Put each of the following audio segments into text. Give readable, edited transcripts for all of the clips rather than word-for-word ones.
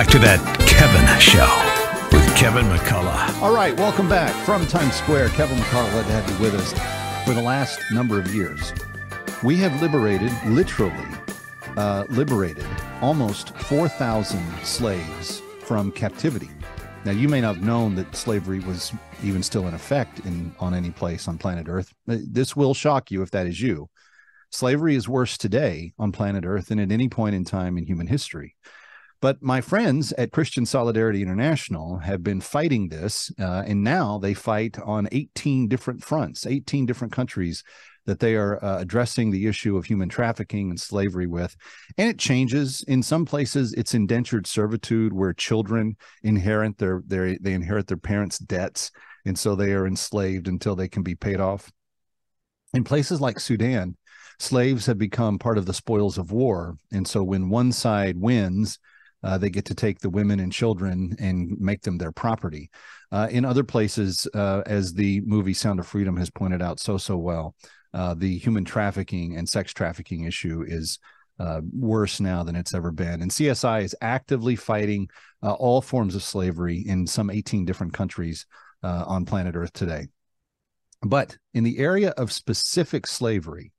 back to That Kevin Show with Kevin McCullough. All right, welcome back from Times Square. Kevin McCullough, glad to have you with us. For the last number of years, we have literally liberated almost 4,000 slaves from captivity. Now, you may not have known that slavery was even still in effect on any place on planet Earth. This will shock you if that is you. Slavery is worse today on planet Earth than at any point in time in human history. But my friends at Christian Solidarity International have been fighting this, and now they fight on 18 different fronts, 18 different countries that they are addressing the issue of human trafficking and slavery with. And it changes. In some places, it's indentured servitude, where children inherit they inherit their parents' debts, and so they are enslaved until they can be paid off. In places like Sudan, slaves have become part of the spoils of war, and so when one side wins, they get to take the women and children and make them their property. In other places, as the movie Sound of Freedom has pointed out so well, the human trafficking and sex trafficking issue is worse now than it's ever been. And CSI is actively fighting all forms of slavery in some 18 different countries on planet Earth today. But in the area of specific slavery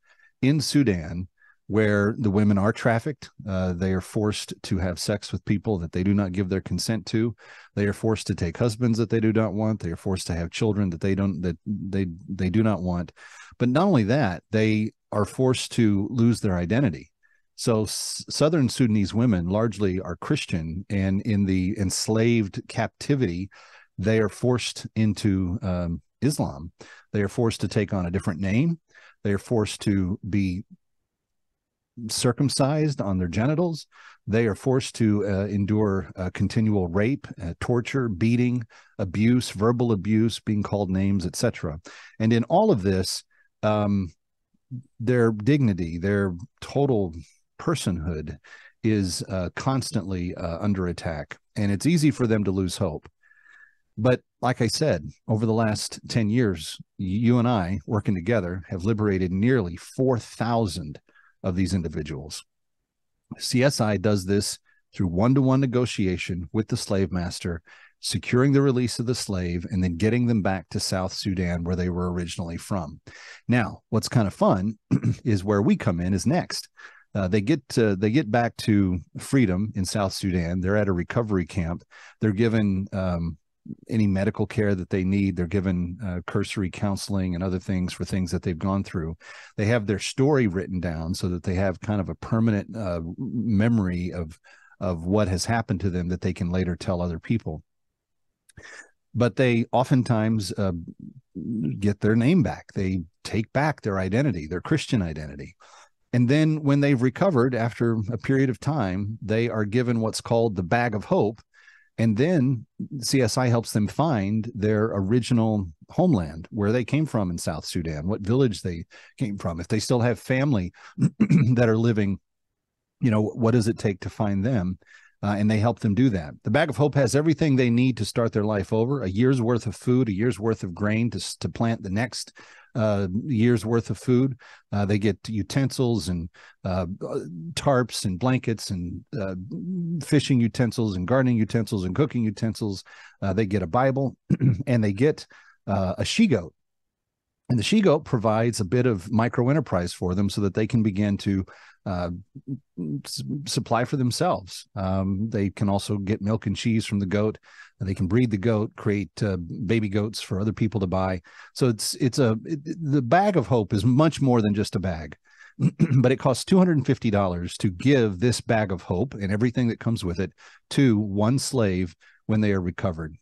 in Sudan, where the women are trafficked, they are forced to have sex with people that they do not give their consent to. They are forced to take husbands that they do not want. They are forced to have children that they do not want. But not only that, they are forced to lose their identity. So southern Sudanese women largely are Christian, and in the enslaved captivity, they are forced into Islam. They are forced to take on a different name. They are forced to be circumcised on their genitals. They are forced to endure continual rape, torture, beating, abuse, verbal abuse, being called names, etc. And in all of this, their dignity, their total personhood is constantly under attack, and it's easy for them to lose hope. But like I said, over the last 10 years, you and I, working together, have liberated nearly 4,000 of these individuals. CSI does this through one-to-one negotiation with the slave master, securing the release of the slave, and then getting them back to South Sudan, where they were originally from. Now, what's kind of fun is where we come in is next. They get back to freedom in South Sudan. They're at a recovery camp. They're given any medical care that they need. They're given cursory counseling and other things for things that they've gone through. They have their story written down so that they have kind of a permanent memory of what has happened to them that they can later tell other people. But they oftentimes get their name back. They take back their identity, their Christian identity. And then when they've recovered after a period of time, they are given what's called the bag of hope. And then CSI helps them find their original homeland, where they came from in South Sudan, what village they came from. If they still have family that are living, what does it take to find them? And they help them do that. The Bag of Hope has everything they need to start their life over: a year's worth of food, a year's worth of grain to plant the next year's worth of food. They get utensils and tarps and blankets and fishing utensils and gardening utensils and cooking utensils. They get a Bible and they get a she-goat. And the she-goat provides a bit of micro-enterprise for them so that they can begin to supply for themselves. They can also get milk and cheese from the goat. They can breed the goat, create baby goats for other people to buy. So the Bag of Hope is much more than just a bag. But it costs $250 to give this Bag of Hope and everything that comes with it to one slave when they are recovered.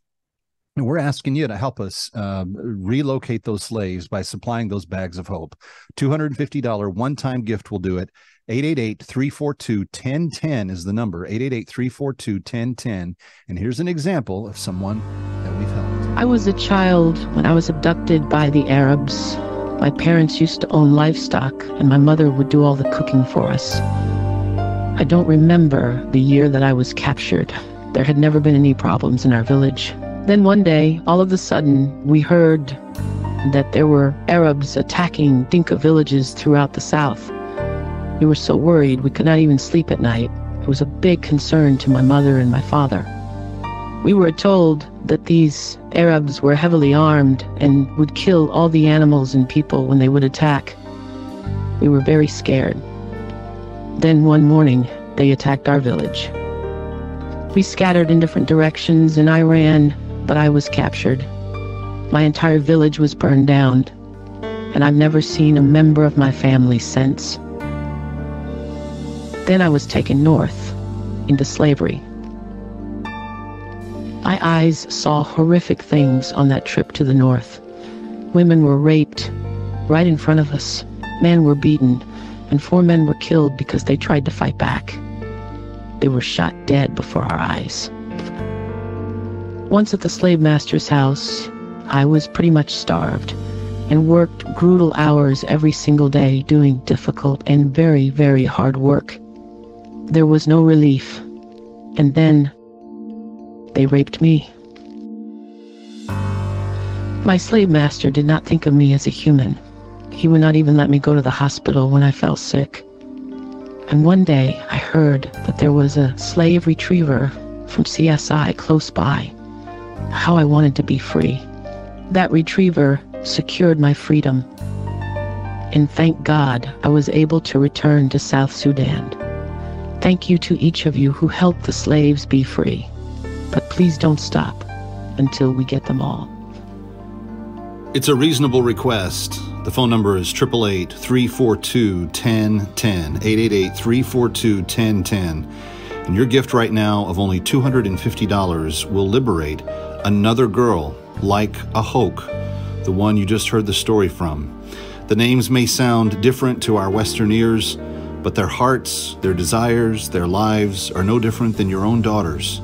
And we're asking you to help us relocate those slaves by supplying those bags of hope. $250 one-time gift will do it. 888-342-1010 is the number. 888-342-1010. And here's an example of someone that we've helped. I was a child when I was abducted by the Arabs. My parents used to own livestock, and my mother would do all the cooking for us. I don't remember the year that I was captured. There had never been any problems in our village. Then one day, all of a sudden, we heard that there were Arabs attacking Dinka villages throughout the south. We were so worried we could not even sleep at night. It was a big concern to my mother and my father. We were told that these Arabs were heavily armed and would kill all the animals and people when they would attack. We were very scared. Then one morning, they attacked our village. We scattered in different directions and I ran, but I was captured. My entire village was burned down, and I've never seen a member of my family since. Then I was taken north, into slavery. My eyes saw horrific things on that trip to the north. Women were raped right in front of us. Men were beaten, and 4 men were killed because they tried to fight back. They were shot dead before our eyes. Once at the slave master's house, I was pretty much starved and worked brutal hours every single day doing difficult and very, very hard work. There was no relief. And then they raped me. My slave master did not think of me as a human. He would not even let me go to the hospital when I fell sick. And one day I heard that there was a slave retriever from CSI close by. How I wanted to be free. That retriever secured my freedom. And thank God I was able to return to South Sudan. Thank you to each of you who helped the slaves be free. But please don't stop until we get them all. It's a reasonable request. The phone number is 888-342-1010, 888-342-1010. And your gift right now of only $250 will liberate another girl like Ahok, the one you just heard the story from. The names may sound different to our Western ears, but their hearts, their desires, their lives are no different than your own daughters.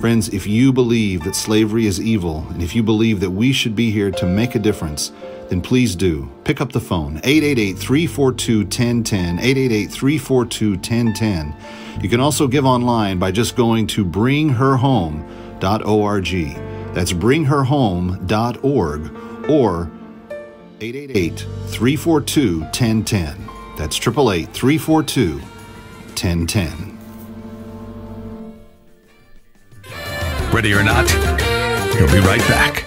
Friends, if you believe that slavery is evil, and if you believe that we should be here to make a difference, then please do. Pick up the phone, 888-342-1010, 888-342-1010. You can also give online by just going to bringherhome.org. That's bringherhome.org or 888-342-1010. That's 888-342-1010. Ready or not, he'll be right back.